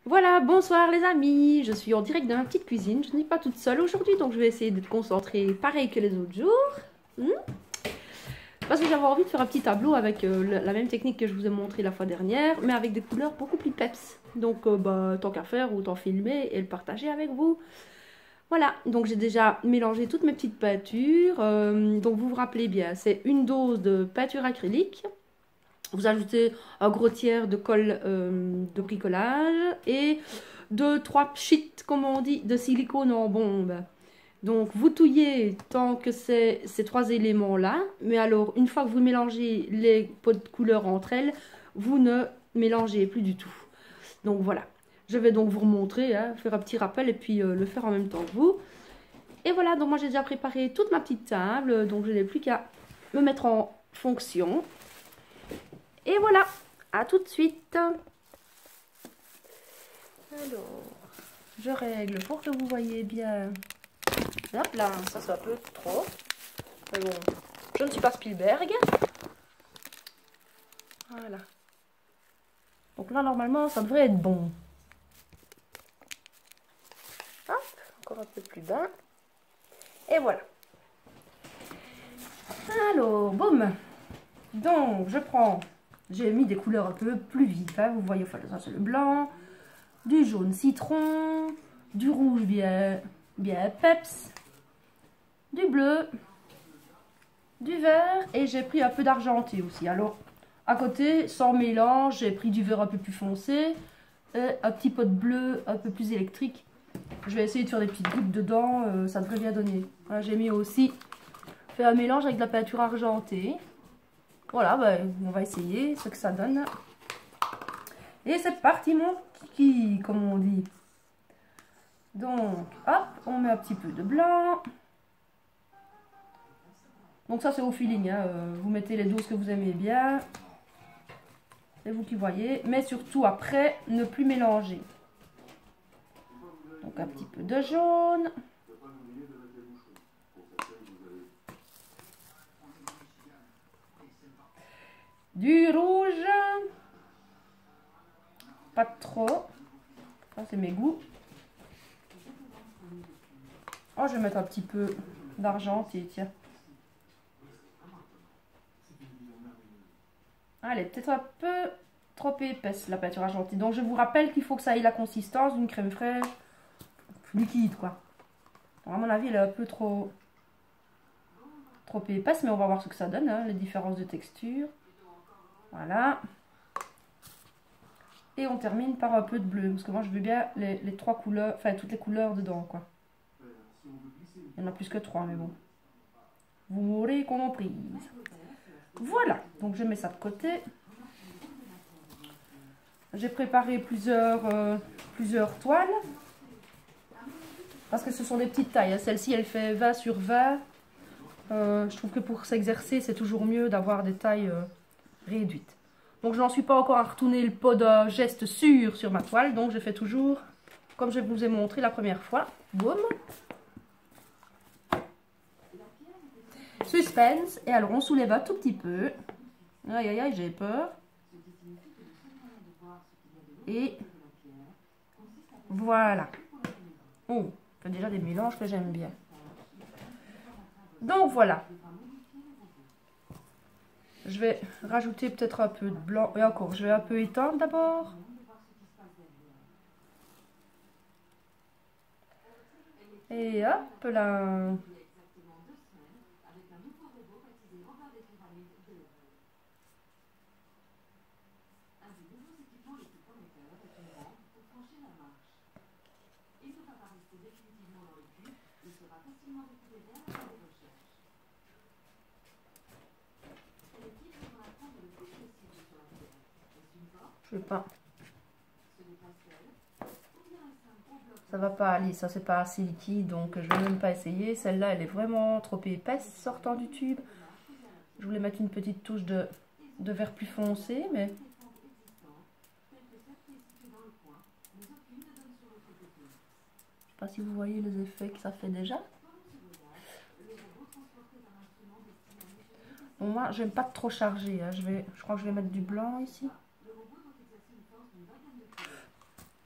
Voilà, bonsoir les amis, je suis en direct de ma petite cuisine, je n'ai pas toute seule aujourd'hui, donc je vais essayer d'être concentrée pareil que les autres jours. Parce que j'avais envie de faire un petit tableau avec la même technique que je vous ai montré la fois dernière, mais avec des couleurs beaucoup plus peps. Donc tant qu'à faire, autant filmer et le partager avec vous. Voilà, donc j'ai déjà mélangé toutes mes petites peintures. Donc vous vous rappelez bien, c'est une dose de peinture acrylique. Vous ajoutez un gros tiers de colle de bricolage et 2-3 sheets, comme on dit, de silicone en bombe. Donc vous touillez tant que c'est ces trois éléments-là, mais alors une fois que vous mélangez les pots de couleur entre elles, vous ne mélangez plus du tout. Donc voilà, je vais donc vous remontrer, hein, faire un petit rappel et puis le faire en même temps que vous. Et voilà, donc moi j'ai déjà préparé toute ma petite table, donc je n'ai plus qu'à me mettre en fonction. Et voilà, à tout de suite. Alors, je règle pour que vous voyez bien. Hop là, ça c'est un peu trop. Mais bon, je ne suis pas Spielberg. Voilà. Donc là, normalement, ça devrait être bon. Hop, encore un peu plus bas. Et voilà. Alors, boum. Donc, je prends... J'ai mis des couleurs un peu plus vives. Hein. Vous voyez, enfin, ça c'est le blanc. Du jaune citron. Du rouge bien peps. Du bleu. Du vert. Et j'ai pris un peu d'argenté aussi. Alors, à côté, sans mélange, j'ai pris du vert un peu plus foncé. Et un petit pot de bleu un peu plus électrique. Je vais essayer de faire des petites gouttes dedans. Ça devrait bien donner. Voilà, j'ai mis aussi... fait un mélange avec de la peinture argentée. Voilà, ben, on va essayer ce que ça donne. Et c'est parti mon kiki, comme on dit. Donc, hop, on met un petit peu de blanc. Donc ça c'est au feeling, hein. Vous mettez les doses que vous aimez bien. C'est vous qui voyez. Mais surtout après, ne plus mélanger. Donc un petit peu de jaune. Du rouge. Pas trop. Ça c'est mes goûts. Oh, je vais mettre un petit peu d'argenté, tiens. Elle est peut-être un peu trop épaisse, la peinture argentée. Donc je vous rappelle qu'il faut que ça ait la consistance d'une crème fraîche liquide, quoi. Donc, à mon avis, elle est un peu trop épaisse, mais on va voir ce que ça donne, hein, les différences de texture. Voilà. Et on termine par un peu de bleu, parce que moi je veux bien les trois couleurs, enfin toutes les couleurs dedans, quoi. Il y en a plus que trois, mais bon. Vous m'aurez compris. Voilà, donc je mets ça de côté. J'ai préparé plusieurs toiles. Parce que ce sont des petites tailles. Hein. Celle-ci, elle fait 20 sur 20. Je trouve que pour s'exercer, c'est toujours mieux d'avoir des tailles réduites. Donc je n'en suis pas encore à retourner le pot de geste sûr sur ma toile. Donc je fais toujours comme je vous ai montré la première fois. Boum. Suspense. Et alors on soulève un tout petit peu. Aïe aïe aïe, j'ai peur. Et voilà. Oh, c'est déjà des mélanges que j'aime bien. Donc voilà. Je vais rajouter peut-être un peu de blanc. Et encore, je vais un peu étendre d'abord. Et hop là. Je sais pas. Ça va pas aller, ça c'est pas assez liquide, donc je vais même pas essayer. Celle-là, elle est vraiment trop épaisse sortant du tube. Je voulais mettre une petite touche de vert plus foncé, mais... Je sais pas si vous voyez les effets que ça fait déjà. Bon, moi, j'aime pas trop charger. Hein. Je crois que je vais mettre du blanc ici.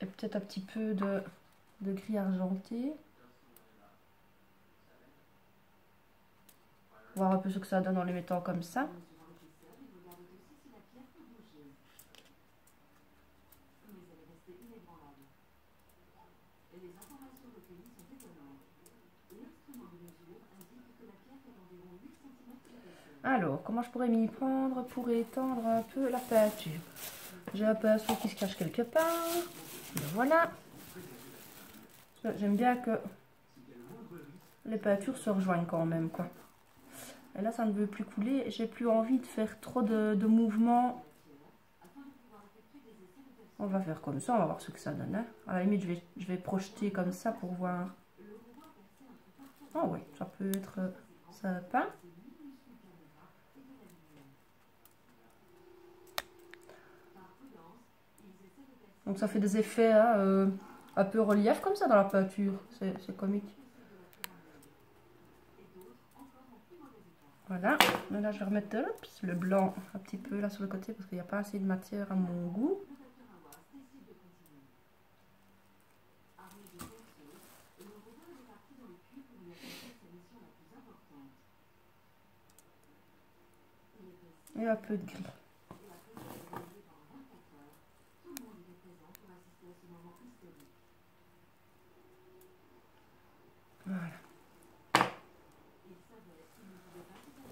Et peut-être un petit peu de gris argenté. Voir un peu ce que ça donne en les mettant comme ça. Alors, comment je pourrais m'y prendre pour étendre un peu la peinture? J'ai un pinceau qui se cache quelque part. Et voilà. J'aime bien que les peintures se rejoignent quand même, quoi. Et là, ça ne veut plus couler. J'ai plus envie de faire trop de mouvements. On va faire comme ça, on va voir ce que ça donne. Hein. À la limite, je vais projeter comme ça pour voir. Ah oui, ça peut être sympa. Donc ça fait des effets hein, un peu relief comme ça dans la peinture. C'est comique. Voilà. Et là, je vais remettre le blanc un petit peu là sur le côté parce qu'il n'y a pas assez de matière à mon goût. Et un peu de gris. Voilà.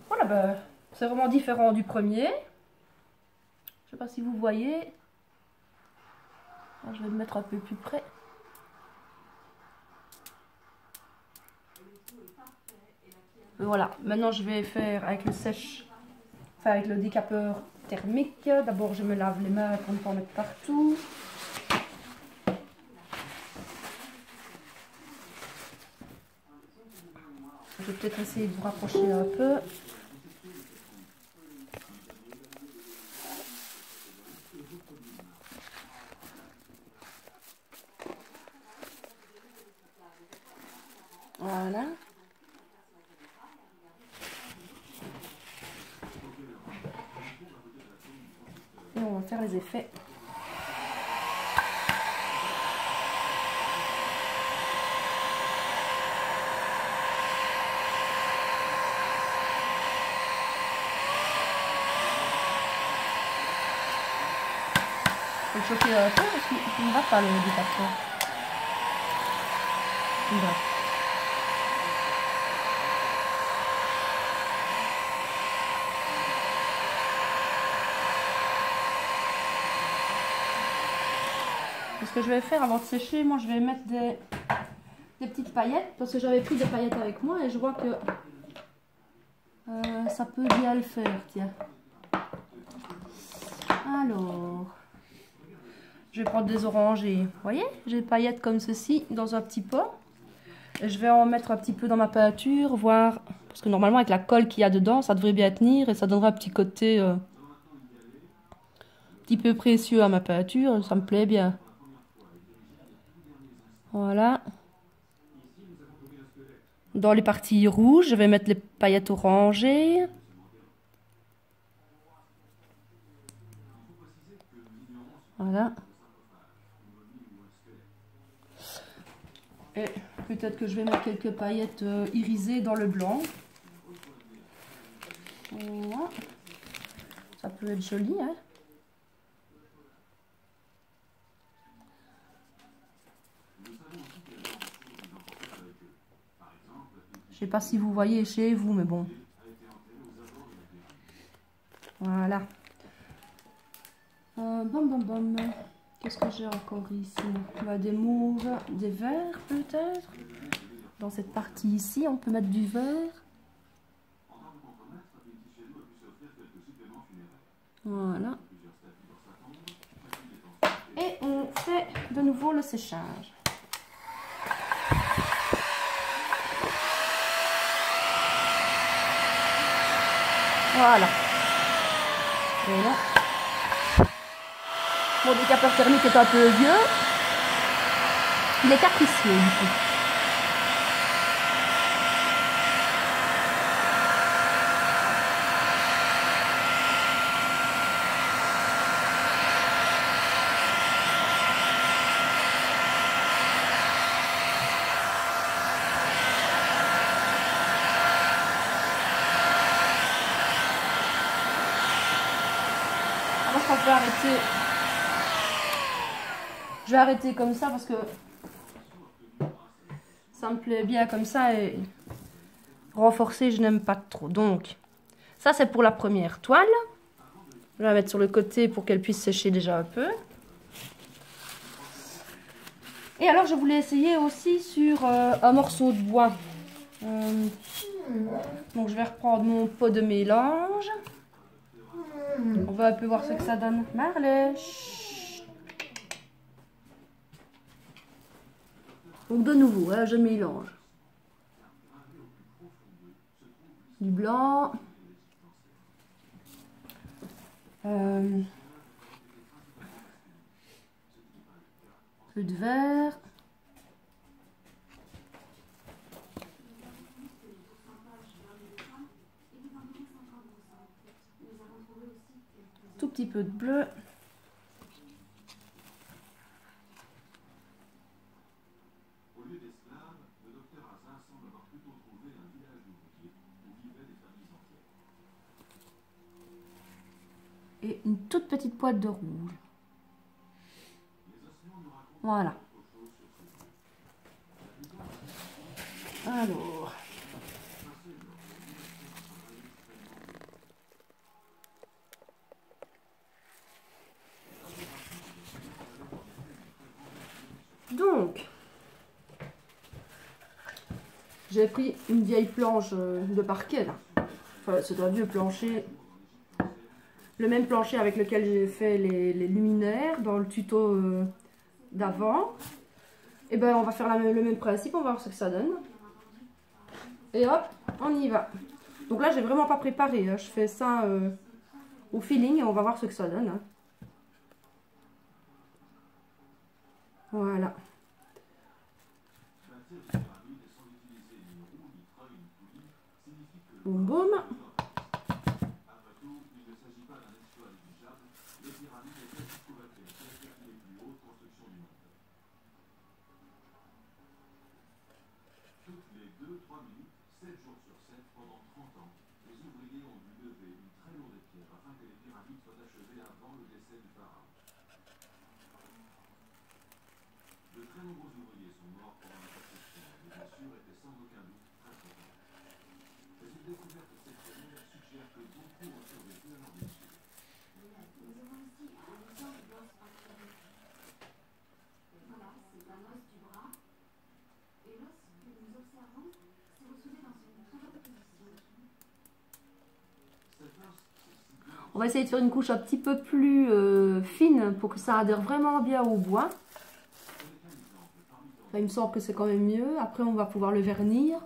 Voilà, bah, c'est vraiment différent du premier. Je sais pas si vous voyez. Alors, je vais me mettre un peu plus près. Et voilà, maintenant je vais faire avec le sèche, enfin avec le décapeur thermique. D'abord je me lave les mains pour ne pas en mettre partout. Je vais peut-être essayer de vous rapprocher un peu. Voilà. Et on va faire les effets. Je vais le chauffer un peu parce qu'il ne va pas le décapeur. Il va. Ce que je vais faire avant de sécher, moi je vais mettre des petites paillettes parce que j'avais pris des paillettes avec moi et je vois que ça peut bien le faire, tiens. Alors, je vais prendre des orangers. Vous voyez, j'ai des paillettes comme ceci dans un petit pot. Et je vais en mettre un petit peu dans ma peinture, voir, parce que normalement avec la colle qu'il y a dedans, ça devrait bien tenir et ça donnera un petit côté un petit peu précieux à ma peinture, ça me plaît bien. Voilà. Dans les parties rouges, je vais mettre les paillettes orangées. Voilà. Et peut-être que je vais mettre quelques paillettes irisées dans le blanc. Voilà. Ça peut être joli, hein. Je sais pas si vous voyez chez vous, mais bon. Voilà. Bam. Qu'est-ce que j'ai encore ici? Bah, des mauves, des verts peut-être. Dans cette partie ici, on peut mettre du vert. Voilà. Et on fait de nouveau le séchage. Voilà. Et là. Mon décapeur thermique est un peu vieux. Il est capricieux du coup. arrêter. Je vais arrêter comme ça parce que ça me plaît bien comme ça et renforcer, je n'aime pas trop. Donc, ça c'est pour la première toile. Je vais la mettre sur le côté pour qu'elle puisse sécher déjà un peu. Et alors, je voulais essayer aussi sur un morceau de bois. Donc, je vais reprendre mon pot de mélange. On va un peu voir ce que ça donne. Marley. Donc, de nouveau, hein, je mélange. Du blanc. Peu de vert. Tout petit peu de bleu. Et une toute petite pointe de rouge. Voilà. Alors. Donc. J'ai pris une vieille planche de parquet là. Enfin, c'est un vieux plancher. Le même plancher avec lequel j'ai fait les luminaires dans le tuto d'avant. Et ben on va faire le même principe, on va voir ce que ça donne. Et hop, on y va. Donc là j'ai vraiment pas préparé, hein. Je fais ça au feeling et on va voir ce que ça donne. Hein. Voilà. Boum boum. On va essayer de faire une couche un petit peu plus fine pour que ça adhère vraiment bien au bois. Là, il me semble que c'est quand même mieux. Après, on va pouvoir le vernir.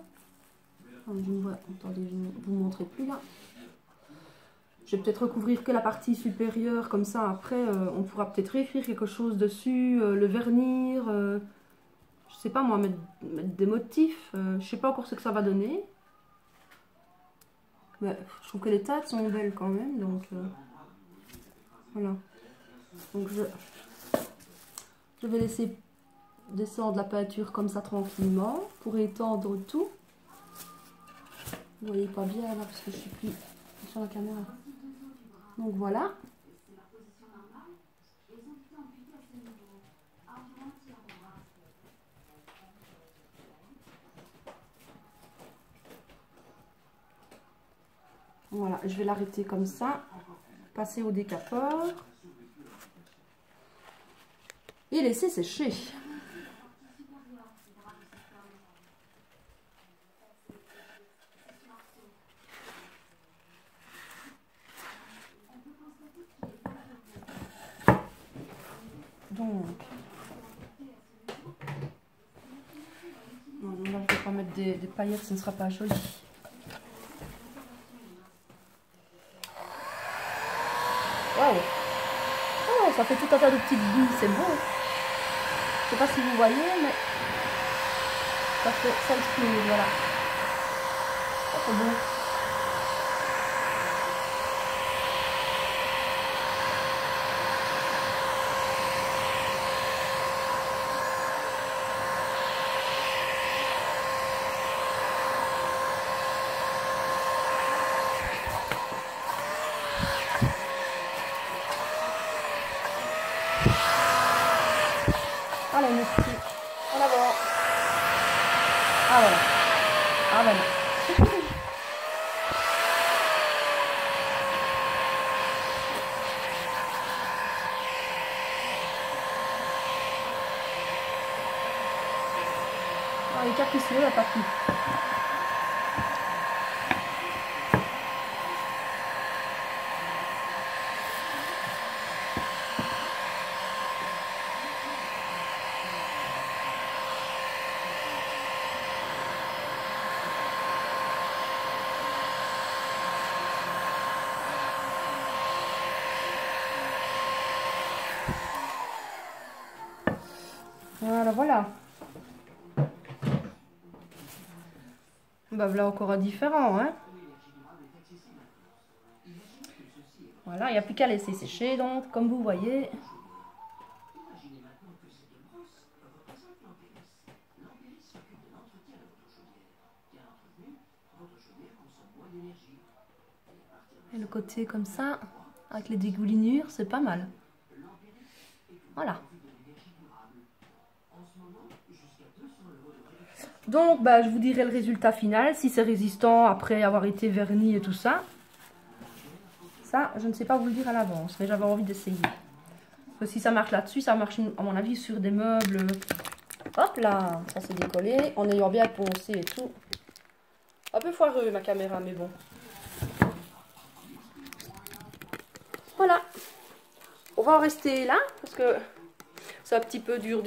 Attendez, je ne vous montrer plus là. Je vais peut-être recouvrir que la partie supérieure, comme ça après on pourra peut-être réécrire quelque chose dessus, le vernir, je sais pas moi, mettre des motifs, je sais pas encore ce que ça va donner. Mais je trouve que les teintes sont belles quand même, donc voilà. Donc je vais laisser descendre la peinture comme ça tranquillement pour étendre tout. Vous voyez pas bien là parce que je suis plus sur la caméra. Donc voilà. Voilà, je vais l'arrêter comme ça, passer au décapeur et laisser sécher. Donc, non, là, je ne vais pas mettre des paillettes, ce ne sera pas joli. Waouh! Oh, ça fait tout un tas de petites bulles, c'est beau. Je sais pas si vous voyez, mais ça explose, voilà. Ça c'est beau. Allez, merci. En avant. Ah voilà. Ah voilà. Ah, il est capricieux, la papy. Voilà, voilà. Bah voilà encore un différent, hein. Voilà, il n'y a plus qu'à laisser sécher, donc, comme vous voyez. Et le côté comme ça, avec les dégoulinures, c'est pas mal. Voilà. Donc, bah, je vous dirai le résultat final, si c'est résistant après avoir été verni et tout ça. Ça, je ne sais pas vous le dire à l'avance, mais j'avais envie d'essayer. Parce que si ça marche là-dessus, ça marche à mon avis sur des meubles. Hop là, ça s'est décollé, en ayant bien poncé et tout. Un peu foireux ma caméra, mais bon. Voilà. On va en rester là, parce que c'est un petit peu dur.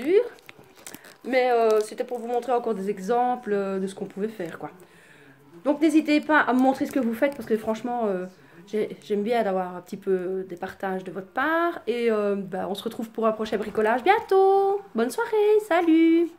Mais c'était pour vous montrer encore des exemples de ce qu'on pouvait faire, quoi. Donc n'hésitez pas à me montrer ce que vous faites, parce que franchement, j'aime bien d'avoir un petit peu des partages de votre part. Et bah, on se retrouve pour un prochain bricolage bientôt. Bonne soirée, salut!